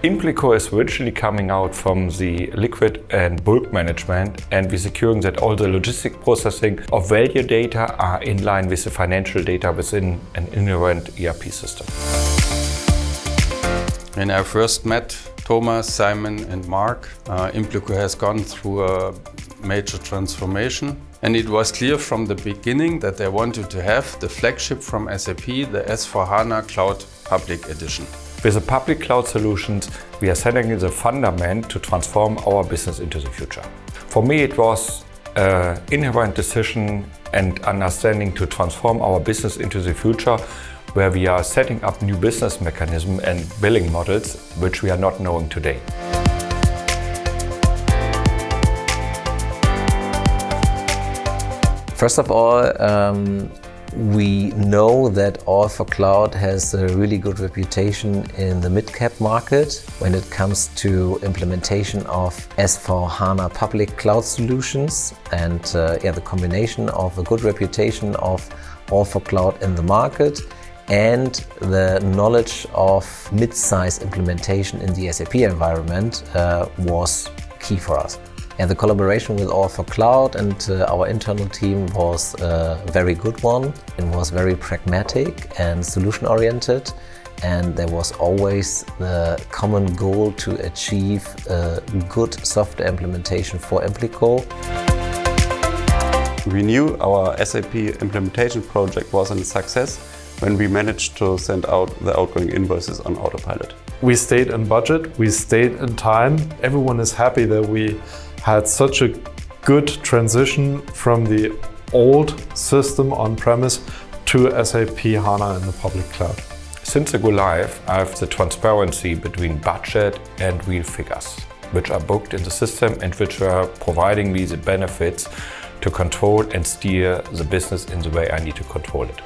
Implico is virtually coming out from the liquid and bulk management, and we're securing that all the logistic processing of value data are in line with the financial data within an inherent ERP system. When I first met Thomas, Simon and Mark, Implico has gone through a major transformation, and it was clear from the beginning that they wanted to have the flagship from SAP, the S/4HANA Cloud Public Edition. With the public cloud solutions, we are setting the fundament to transform our business into the future. For me, it was an inherent decision and understanding to transform our business into the future, where we are setting up new business mechanisms and billing models, which we are not knowing today. First of all, we know that all4cloud has a really good reputation in the mid-cap market when it comes to implementation of S/4HANA public cloud solutions, and the combination of a good reputation of all4cloud in the market and the knowledge of mid-size implementation in the SAP environment was key for us. And the collaboration with all4cloud and our internal team was a very good one. It was very pragmatic and solution-oriented, and there was always the common goal to achieve a good software implementation for Implico. We knew our SAP implementation project was a success when we managed to send out the outgoing invoices on autopilot. We stayed in budget, we stayed in time. Everyone is happy that we had such a good transition from the old system on-premise to SAP HANA in the public cloud. Since the go live, I have the transparency between budget and real figures, which are booked in the system and which are providing me the benefits to control and steer the business in the way I need to control it.